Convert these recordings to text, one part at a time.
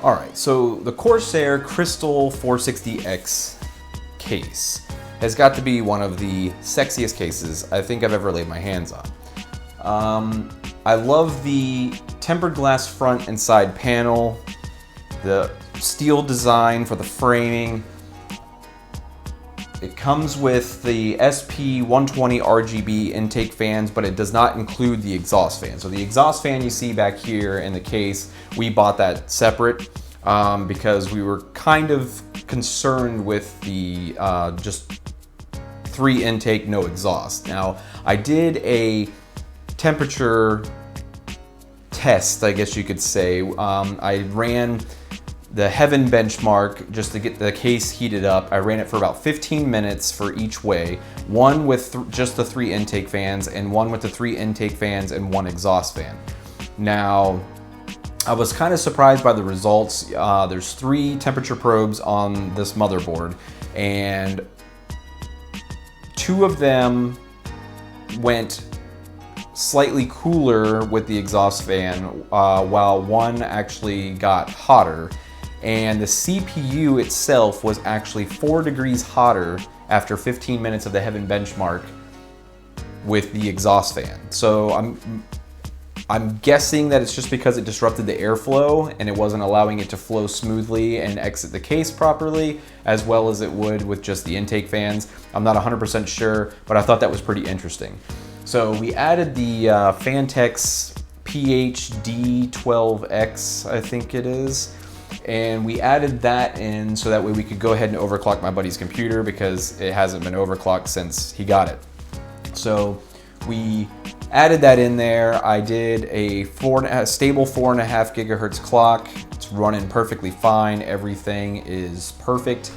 All right, so the Corsair Crystal 460X case has got to be one of the sexiest cases I think I've ever laid my hands on. I love the tempered glass front and side panel, the steel design for the framing. It comes with the SP120 RGB intake fans, but it does not include the exhaust fan. So the exhaust fan you see back here in the case, we bought that separate because we were kind of concerned with the just 3 intake, no exhaust. Now, I did a temperature test, I guess you could say. I ran the Heaven benchmark just to get the case heated up. I ran it for about 15 minutes for each way. One with just the 3 intake fans, and one with the 3 intake fans and 1 exhaust fan. Now, I was kind of surprised by the results. There's 3 temperature probes on this motherboard, and 2 of them went slightly cooler with the exhaust fan, while 1 actually got hotter. And the CPU itself was actually 4 degrees hotter after 15 minutes of the Heaven benchmark with the exhaust fan. So I'm guessing that it's just because it disrupted the airflow and it wasn't allowing it to flow smoothly and exit the case properly, as well as it would with just the intake fans. I'm not 100% sure, but I thought that was pretty interesting. So we added the Fantex PHD12X, I think it is. And we added that in so that way we could go ahead and overclock my buddy's computer because it hasn't been overclocked since he got it. So we added that in there. I did a stable 4.5 gigahertz clock. It's running perfectly fine. Everything is perfect.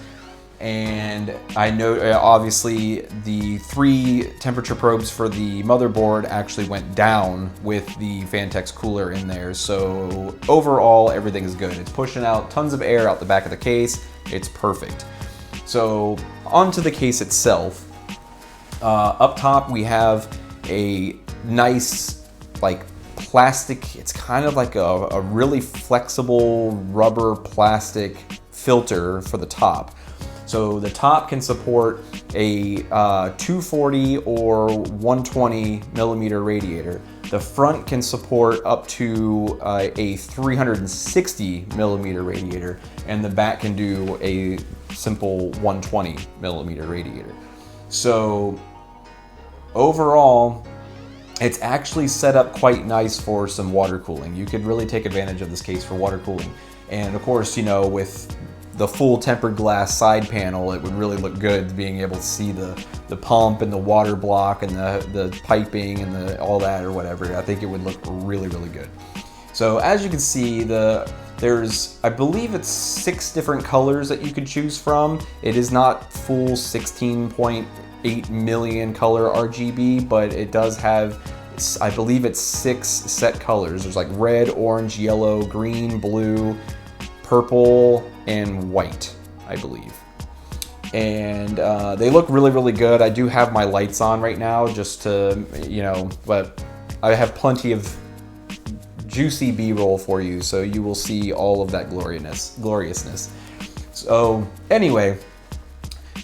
And I know obviously the 3 temperature probes for the motherboard actually went down with the Fantex cooler in there. So overall, everything is good. It's pushing out tons of air out the back of the case. It's perfect. So onto the case itself. Up top, we have a nice like plastic. It's kind of like a really flexible rubber plastic filter for the top. So the top can support a 240 or 120 millimeter radiator. The front can support up to a 360 millimeter radiator, and the back can do a simple 120 millimeter radiator. So overall, it's actually set up quite nice for some water cooling. You could really take advantage of this case for water cooling. And of course, you know, with the full tempered glass side panel, it would really look good being able to see the pump and the water block and the piping and all that or whatever. I think it would look really, really good. So as you can see, there's, I believe it's 6 different colors that you could choose from. It is not full 16.8 million color RGB, but it does have, I believe it's 6 set colors. There's like red, orange, yellow, green, blue, purple, and white, I believe. And they look really, really good. I do have my lights on right now just to, you know, but I have plenty of juicy B-roll for you, so you will see all of that gloriousness. So anyway,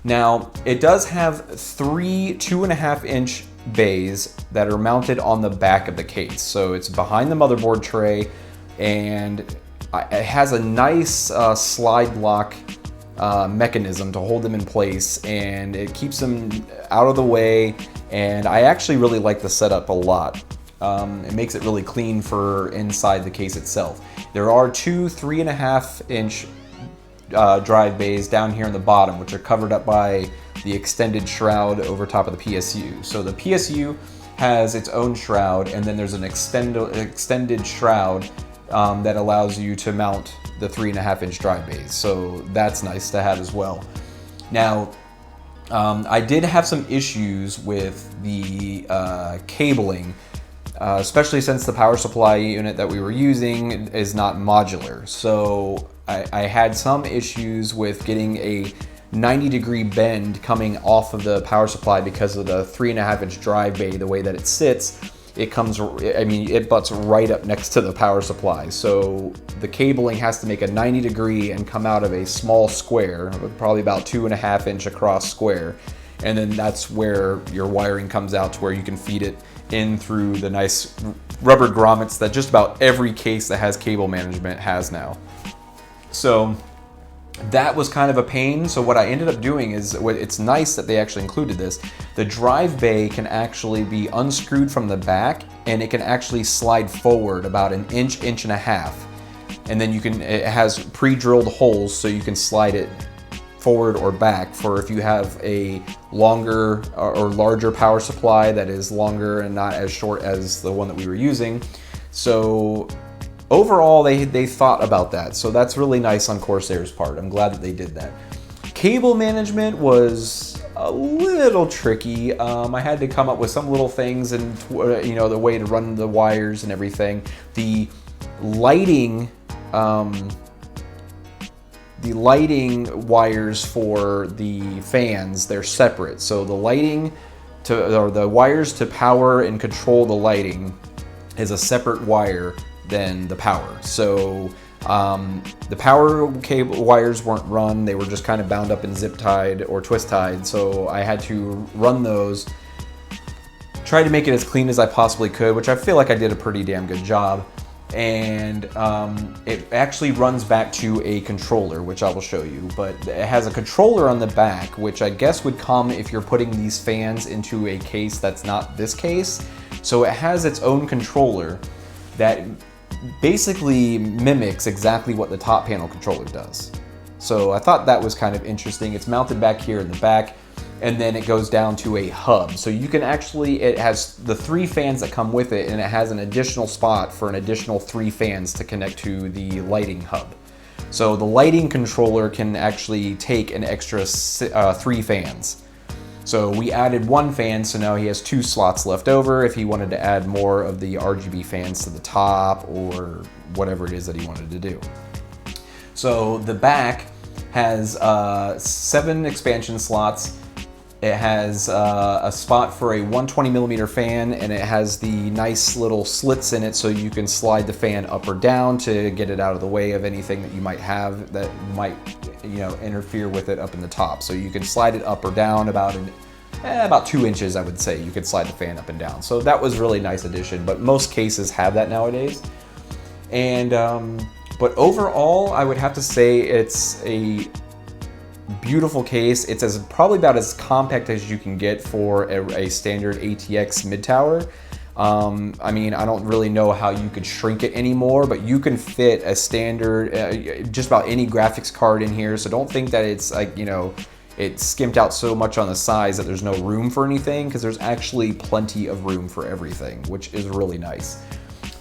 now it does have 3 2.5-inch bays that are mounted on the back of the case. So it's behind the motherboard tray, and it has a nice slide lock mechanism to hold them in place, and it keeps them out of the way. And I actually really like the setup a lot. It makes it really clean for inside the case itself. There are 2 3.5-inch drive bays down here in the bottom, which are covered up by the extended shroud over top of the PSU. So the PSU has its own shroud, and then there's an extended shroud that allows you to mount the 3.5-inch drive bays. So that's nice to have as well. Now, I did have some issues with the cabling, especially since the power supply unit that we were using is not modular. So I had some issues with getting a 90-degree bend coming off of the power supply because of the 3.5-inch drive bay, the way that it sits. it comes, I mean, it butts right up next to the power supply. So the cabling has to make a 90-degree and come out of a small square, probably about 2.5 inch across square. And then that's where your wiring comes out to where you can feed it in through the nice rubber grommets that just about every case that has cable management has now. So that was kind of a pain. So what I ended up doing is, it's nice that they actually included this. The drive bay can actually be unscrewed from the back, and it can actually slide forward about an inch, inch and a half. And then it has pre-drilled holes so you can slide it forward or back for if you have a longer or larger power supply that is longer and not as short as the one that we were using. So overall, they thought about that. So that's really nice on Corsair's part. I'm glad that they did that. Cable management was a little tricky. I had to come up with some little things and the way to run the wires and everything. The lighting wires for the fans, they're separate. So the wires to power and control the lighting is a separate wire than the power. So the power cable wires weren't run, they were just kind of bound up and zip tied or twist tied. So I had to run those, try to make it as clean as I possibly could, which I feel like I did a pretty damn good job. And it actually runs back to a controller, which I will show you, but it has a controller on the back, which I guess would come if you're putting these fans into a case that's not this case. So it has its own controller that basically mimics exactly what the top panel controller does. So I thought that was kind of interesting. It's mounted back here in the back, and then it goes down to a hub. So you can actually, it has the 3 fans that come with it, and it has an additional spot for an additional 3 fans to connect to the lighting hub. So the lighting controller can actually take an extra 3 fans. So we added 1 fan, so now he has 2 slots left over if he wanted to add more of the RGB fans to the top or whatever it is that he wanted to do. So the back has 7 expansion slots. It has a spot for a 120mm fan, and it has the nice little slits in it so you can slide the fan up or down to get it out of the way of anything that you might have that might interfere with it up in the top. So you can slide it up or down about 2 inches, I would say. You could slide the fan up and down. So that was a really nice addition, but most cases have that nowadays. And but overall, I would have to say it's a beautiful case. It's probably about as compact as you can get for a standard ATX mid-tower. I mean, I don't really know how you could shrink it anymore, but you can fit a standard, just about any graphics card in here. So don't think that it's like, it's skimped out so much on the size that there's no room for anything, because there's actually plenty of room for everything, which is really nice.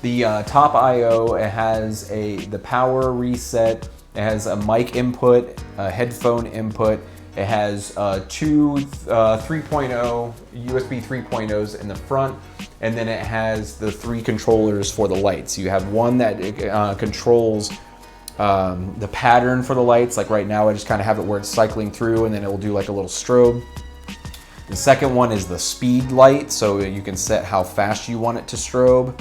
The top I/O, it has the power reset, it has a mic input, a headphone input, it has 2 3.0 USB 3.0s in the front, and then it has the 3 controllers for the lights. You have one that controls the pattern for the lights. Like right now I just kind of have it where it's cycling through, and then it will do like a little strobe. The second one is the speed light, so you can set how fast you want it to strobe.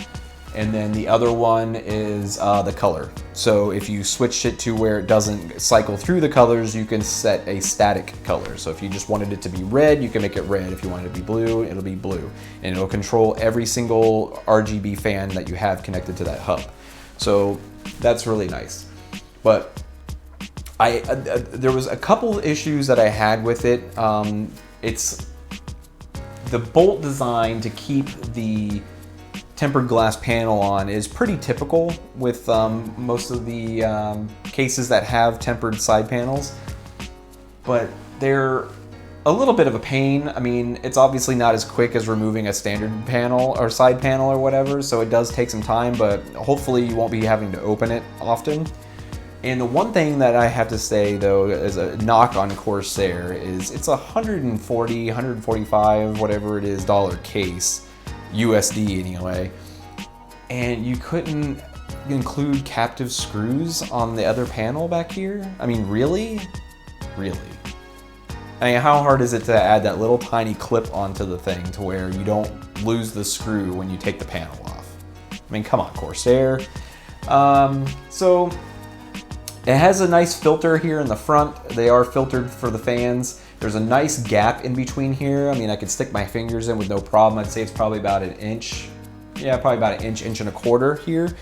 And then the other one is the color. So if you switch it to where it doesn't cycle through the colors, you can set a static color. So if you just wanted it to be red, you can make it red. If you want it to be blue, it'll be blue. And it'll control every single RGB fan that you have connected to that hub. So that's really nice. But there was a couple issues that I had with it. It's the bolt design to keep the tempered glass panel on is pretty typical with most of the cases that have tempered side panels, but they're a little bit of a pain. I mean, it's obviously not as quick as removing a standard panel or side panel or whatever, so it does take some time, but hopefully you won't be having to open it often. And the one thing that I have to say, though, as a knock on Corsair is it's a $140, $145, whatever it is, dollar case, USD anyway, and you couldn't include captive screws on the other panel back here? I mean, really? Really? I mean, how hard is it to add that little tiny clip onto the thing to where you don't lose the screw when you take the panel off. I mean, come on, Corsair. So it has a nice filter here in the front. They are filtered for the fans. There's a nice gap in between here. I mean, I could stick my fingers in with no problem. I'd say it's probably about an inch. Yeah, probably about an inch, inch and a quarter here,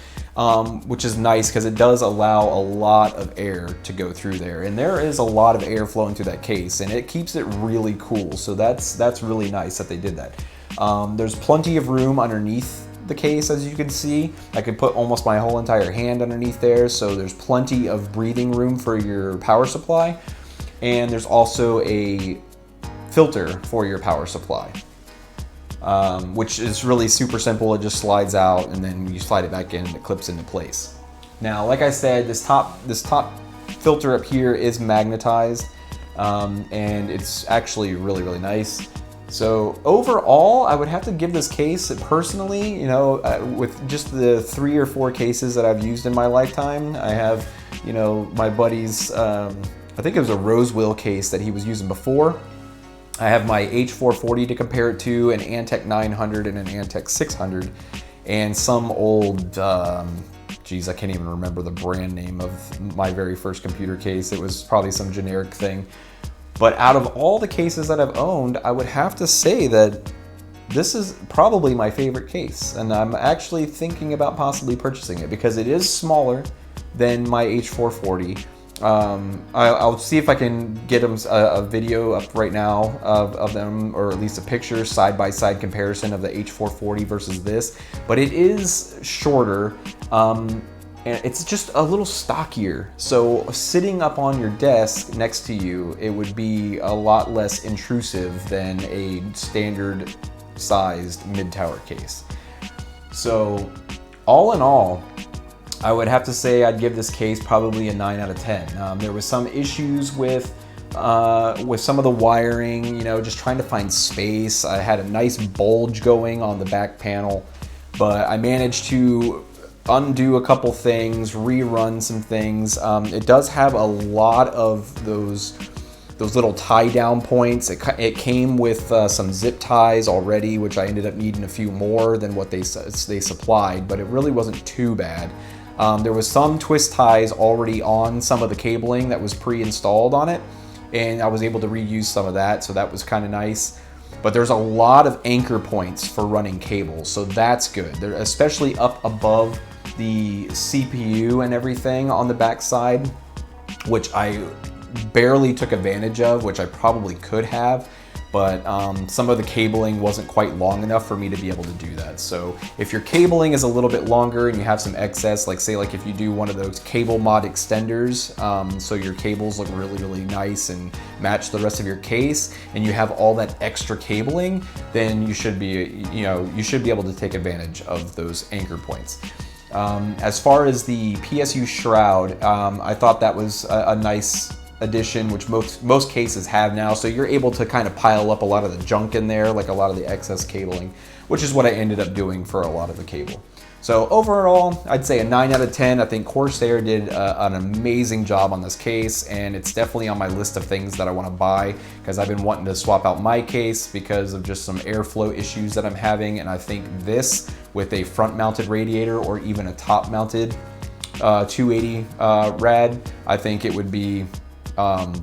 which is nice because it does allow a lot of air to go through there. And there is a lot of air flowing through that case, and it keeps it really cool. So that's really nice that they did that. There's plenty of room underneath the case, as you can see. I could put almost my whole entire hand underneath there, so there's plenty of breathing room for your power supply. And there's also a filter for your power supply, which is really super simple. It just slides out and then you slide it back in and it clips into place. Now, like I said, this top filter up here is magnetized, and it's actually really, really nice. So overall, I would have to give this case personally, you know, with just the 3 or 4 cases that I've used in my lifetime. I have, you know, my buddy's, I think it was a rose wheel case that he was using before. I have my H440 to compare it to, an Antec 900 and an Antec 600, and some old, geez, I can't even remember the brand name of my very first computer case. It was probably some generic thing. But out of all the cases that I've owned, I would have to say that this is probably my favorite case. And I'm actually thinking about possibly purchasing it because it is smaller than my H440. I'll see if I can get them a video up right now of them, or at least a picture side-by-side comparison of the H440 versus this. But it is shorter. And it's just a little stockier. So sitting up on your desk next to you, it would be a lot less intrusive than a standard sized mid-tower case. So all in all, I would have to say I'd give this case probably a 9 out of 10. There was some issues with some of the wiring, you know, just trying to find space. I had a nice bulge going on the back panel, but I managed to undo a couple things, rerun some things. It does have a lot of those little tie down points. It came with some zip ties already, which I ended up needing a few more than what they supplied, but it really wasn't too bad. There was some twist ties already on some of the cabling that was pre-installed on it, and I was able to reuse some of that, so that was kind of nice. But there's a lot of anchor points for running cables, so that's good. They're especially up above the CPU and everything on the back side, which I barely took advantage of, which I probably could have, but some of the cabling wasn't quite long enough for me to be able to do that. So if your cabling is a little bit longer and you have some excess, like say like if you do one of those cable mod extenders, so your cables look really, really nice and match the rest of your case, and you have all that extra cabling, then you should be, you should be able to take advantage of those anchor points. As far as the Psu Shroud, I thought that was a nice addition, which most cases have now. So you're able to kind of pile up a lot of the junk in there, like a lot of the excess cabling, which is what I ended up doing for a lot of the cable. So overall, I'd say a 9 out of 10. I think Corsair did an amazing job on this case, and it's definitely on my list of things that I want to buy because I've been wanting to swap out my case because of just some airflow issues that I'm having. And I think this, with a front-mounted radiator or even a top-mounted 280 rad, I think it would be an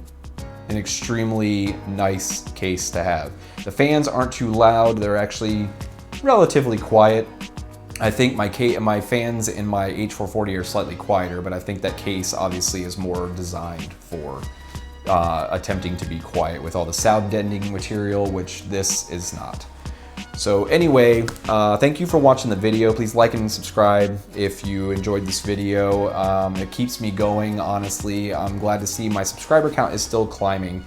extremely nice case to have. The fans aren't too loud. They're actually relatively quiet. I think my fans in my H440 are slightly quieter, but I think that case obviously is more designed for attempting to be quiet with all the sound deadening material, which this is not. So anyway, thank you for watching the video. Please like and subscribe if you enjoyed this video. It keeps me going, honestly. I'm glad to see my subscriber count is still climbing.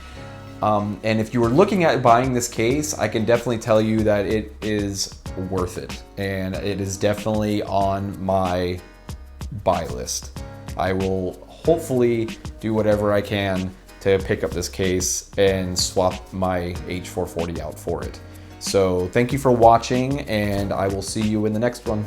And if you were looking at buying this case, I can definitely tell you that it is worth it. And it is definitely on my buy list. I will hopefully do whatever I can to pick up this case and swap my H440 out for it. So thank you for watching, and I will see you in the next one.